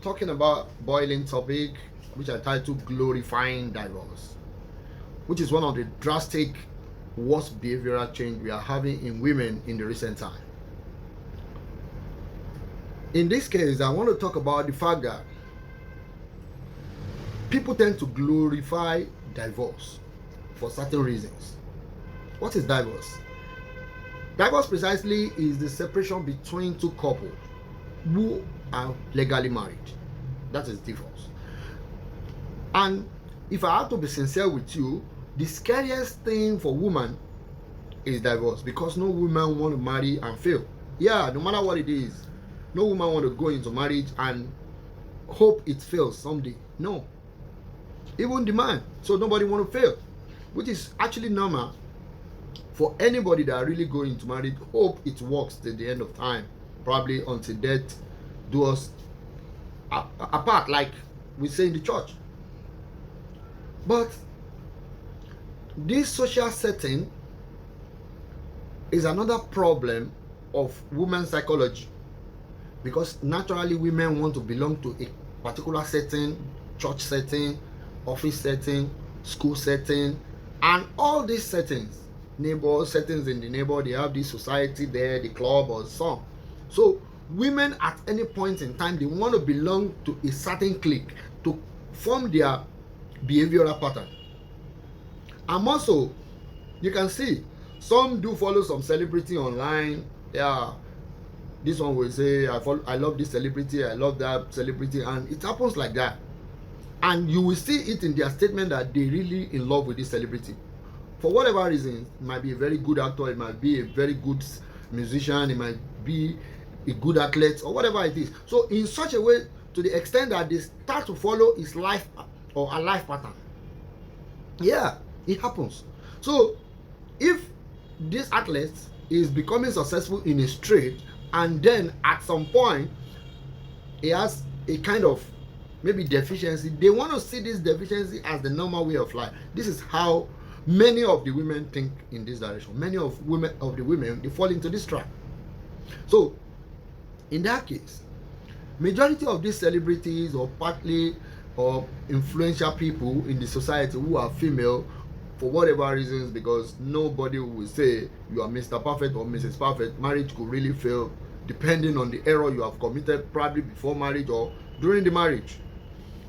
talking about boiling topic, which I titled Glorifying Divorce, which is one of the drastic worst behavioral change we are having in women in the recent time. In this case, I want to talk about the fact that people tend to glorify divorce for certain reasons. What is divorce? Divorce precisely is the separation between two couples who are legally married. That is divorce. And if I have to be sincere with you, the scariest thing for women is divorce, because no woman want to marry and fail. Yeah, no matter what it is, no woman want to go into marriage and hope it fails someday. No, even the man. So nobody want to fail, which is actually normal for anybody that really go into marriage. Hope it works till the end of time, probably until death do us apart, like we say in the church. But this social setting is another problem of women's psychology, because naturally women want to belong to a particular setting, church setting, office setting, school setting, and all these settings, neighbor settings in the neighbor, they have this society there, the club or some. So women at any point in time, they want to belong to a certain clique to form their behavioral pattern. And also, you can see some do follow some celebrity online. Yeah, this one will say, I love this celebrity, I love that celebrity, and it happens like that. And you will see it in their statement that they really in love with this celebrity. For whatever reason, it might be a very good actor, it might be a very good musician, it might be a good athlete, or whatever it is. So in such a way, to the extent that they start to follow his life or a life pattern. Yeah, it happens. So if this athlete is becoming successful in his trade, and then at some point he has a kind of maybe deficiency, they want to see this deficiency as the normal way of life. This is how many of the women think in this direction. Many of the women, they fall into this trap. So in that case, majority of these celebrities or partly or influential people in the society who are female, for whatever reasons, because nobody will say you are Mr. Perfect or Mrs. Perfect, marriage could really fail depending on the error you have committed, probably before marriage or during the marriage.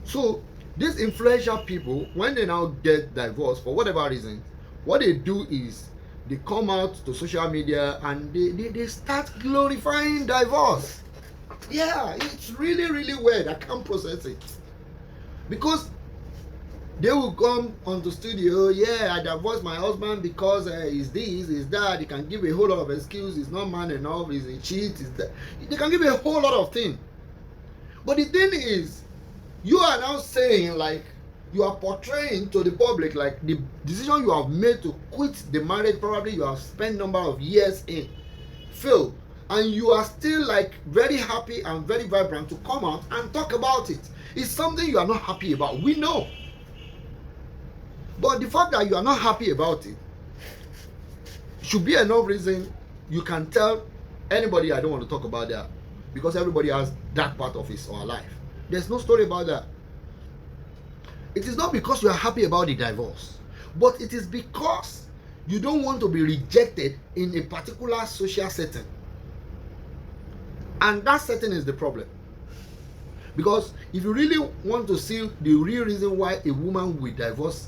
So these influential people, when they now get divorced for whatever reason, what they do is they come out to social media and they start glorifying divorce. Yeah, it's really, really weird. I can't process it. Because they will come onto studio, yeah, I divorced my husband because he's this, he's that. They can give a whole lot of excuses. He's not man enough, he's a cheat, he's that. They can give a whole lot of things. But the thing is, you are now saying, like, you are portraying to the public like the decision you have made to quit the marriage, probably you have spent number of years in, failed, and you are still like very happy and very vibrant to come out and talk about it. It's something you are not happy about, we know. But the fact that you are not happy about it should be enough reason you can tell anybody, I don't want to talk about that, because everybody has that part of his or her life. There's no story about that. It is not because you are happy about the divorce, but it is because you don't want to be rejected in a particular social setting. And that setting is the problem. Because if you really want to see the real reason why a woman will divorce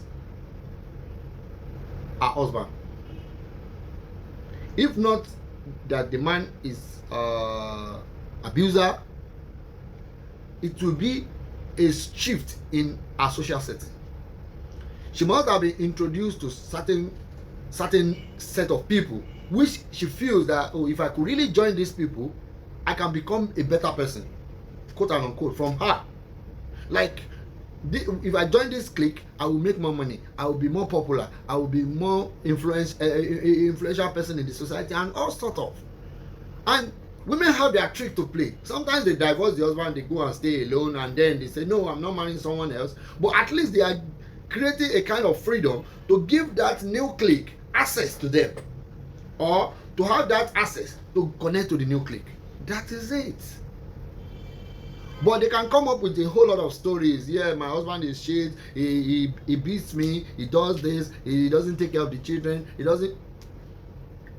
her husband, if not that the man is abuser, it will be a shift in her social setting. She must have been introduced to certain set of people, which she feels that, oh, if I could really join these people, I can become a better person, quote and unquote, from her. Like, if I join this clique, I will make more money, I will be more popular, I will be more influential person in the society, and all sort of. And women have their trick to play. Sometimes they divorce the husband, they go and stay alone, and then they say, no, I'm not marrying someone else. But at least they are creating a kind of freedom to give that new clique access to them, or to have that access to connect to the new clique. That is it. But they can come up with a whole lot of stories. Yeah, my husband is shit, he beats me, he does this, he doesn't take care of the children, he doesn't.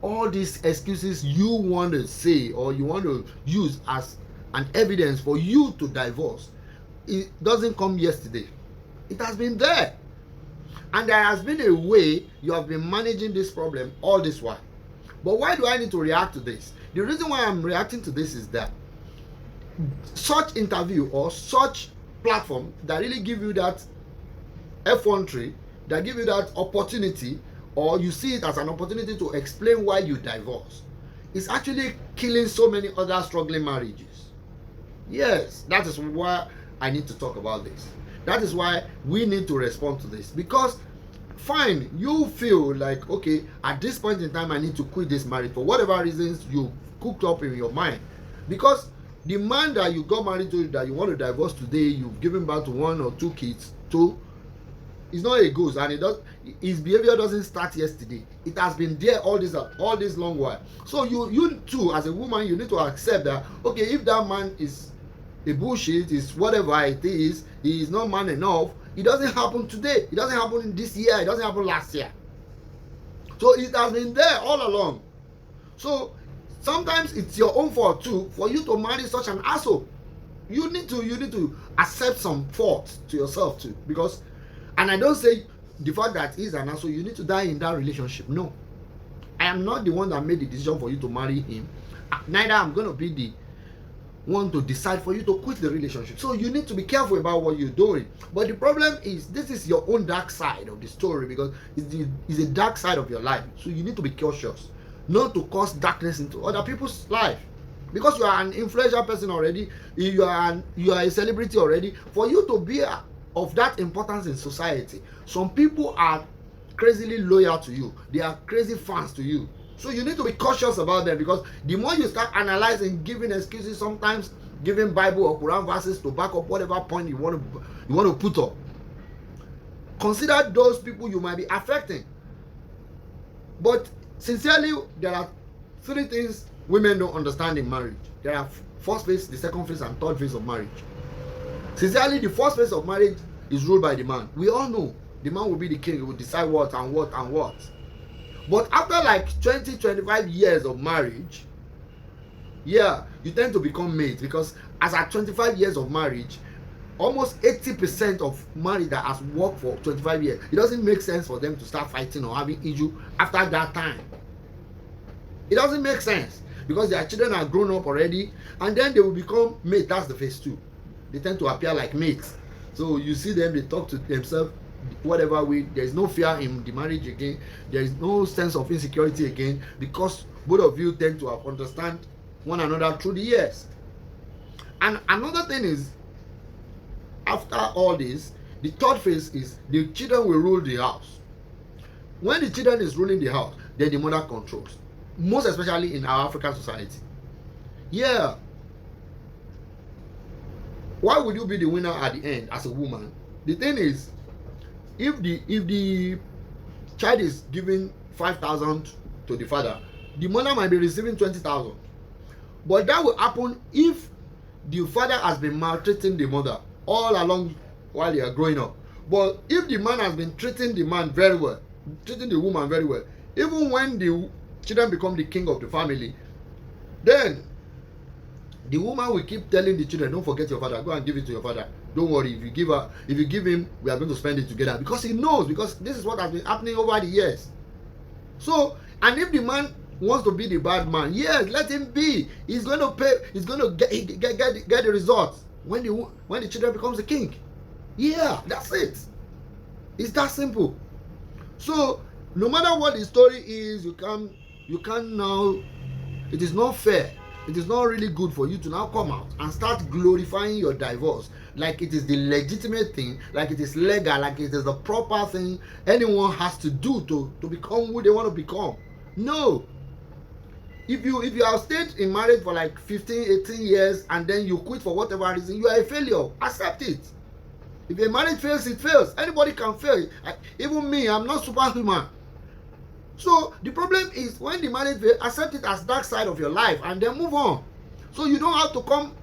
All these excuses you want to say or you want to use as an evidence for you to divorce, it doesn't come yesterday. It has been there. And there has been a way you have been managing this problem all this while. But why do I need to react to this? The reason why I'm reacting to this is that such interview or such platform that really give you that effrontery, that give you that opportunity, or you see it as an opportunity to explain why you divorce, is actually killing so many other struggling marriages. Yes, that is why I need to talk about this. That is why we need to respond to this. Because fine, you feel like, okay, at this point in time I need to quit this marriage for whatever reasons you cooked up in your mind. Because the man that you got married to, that you want to divorce today, you've given birth to 1 or 2 kids to, is not a ghost, and his behavior doesn't start yesterday. It has been there all this long while. So you too, as a woman, you need to accept that, okay, if that man is a bullshit, is whatever it is, he is not man enough. It doesn't happen today. It doesn't happen this year. It doesn't happen last year. So it has been there all along. So sometimes it's your own fault too for you to marry such an asshole. You need to accept some fault to yourself too. Because, and I don't say the fact that he's an asshole, you need to die in that relationship. No. I am not the one that made the decision for you to marry him. Neither I'm going to be the one to decide for you to quit the relationship. So you need to be careful about what you're doing. But the problem is, this is your own dark side of the story, because it's a dark side of your life. So you need to be cautious not to cause darkness into other people's life. Because you are an influential person already, you are a celebrity already. For you to be of that importance in society, some people are crazily loyal to you. They are crazy fans to you. So you need to be cautious about them, because the more you start analyzing, giving excuses, sometimes giving Bible or Quran verses to back up whatever point you want to put up, consider those people you might be affecting. But sincerely, there are 3 things women don't understand in marriage. There are first phase, the second phase, and third phase of marriage. Sincerely, the first phase of marriage is ruled by the man. We all know the man will be the king. He will decide what and what and what. But after like 20-25 years of marriage, yeah, you tend to become mates, because as at 25 years of marriage, almost 80% of marriage that has worked for 25 years, it doesn't make sense for them to start fighting or having issue after that time. It doesn't make sense, because their children are grown up already, and then they will become mates. That's the phase 2. They tend to appear like mates. So you see them, they talk to themselves whatever way. There's no fear in the marriage again. There is no sense of insecurity again, because both of you tend to have understand one another through the years. And another thing is, after all this, the third phase is the children will rule the house. When the children is ruling the house, then the mother controls, most especially in our African society. Yeah. Why would you be the winner at the end as a woman? The thing is, if the child is giving 5,000 to the father, the mother might be receiving 20,000. But that will happen if the father has been maltreating the mother all along while they are growing up. But if the man has been treating the man very well, treating the woman very well, even when the children become the king of the family, then the woman will keep telling the children, don't forget your father, go and give it to your father. Don't worry, if you give him, we are going to spend it together. Because he knows, because this is what has been happening over the years. So, and if the man wants to be the bad man, yes, let him be. He's going to pay, he's going to get the results when the children becomes the king. Yeah, that's it. It's that simple. So, no matter what the story is, you can now, it is not fair. It is not really good for you to now come out and start glorifying your divorce like it is the legitimate thing, like it is legal, like it is the proper thing anyone has to do to become who they want to become. No. If you have stayed in marriage for like 15, 18 years and then you quit for whatever reason, you are a failure. Accept it. If a marriage fails, it fails. Anybody can fail. Even me, I'm not superhuman. So the problem is, when the marriage fails, accept it as dark side of your life and then move on. So you don't have to come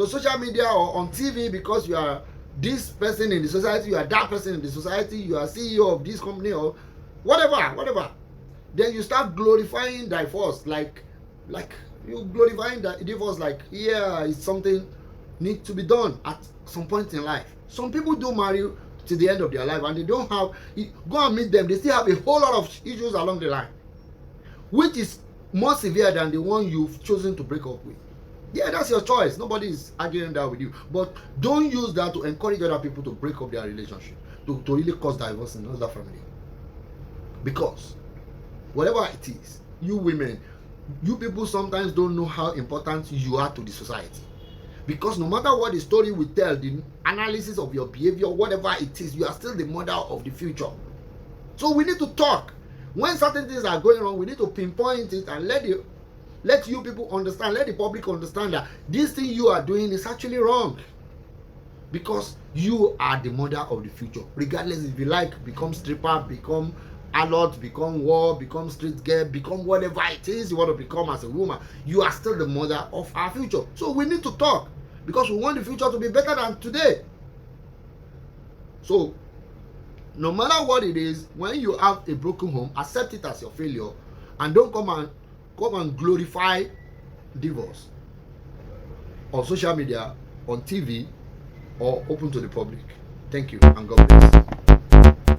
to social media or on TV because you are this person in the society, you are that person in the society, you are CEO of this company or whatever, then you start glorifying divorce like you glorifying the divorce like, yeah, it's something need to be done at some point in life. Some people do marry to the end of their life and they don't have, go and meet them, they still have a whole lot of issues along the line, which is more severe than the one you've chosen to break up with. Yeah, that's your choice. Nobody is arguing that with you. But don't use that to encourage other people to break up their relationship, to really cause divorce in another family. Because whatever it is, you women, you people sometimes don't know how important you are to the society. Because no matter what the story we tell, the analysis of your behavior, whatever it is, you are still the mother of the future. So we need to talk. When certain things are going wrong, we need to pinpoint it and let you people understand, let the public understand that this thing you are doing is actually wrong. Because you are the mother of the future. Regardless if you like, become stripper, become adult, become war, become street girl, become whatever it is you want to become as a woman, you are still the mother of our future. So we need to talk because we want the future to be better than today. So no matter what it is, when you have a broken home, accept it as your failure and don't come and glorify divorce on social media, on TV, or open to the public. Thank you and God bless.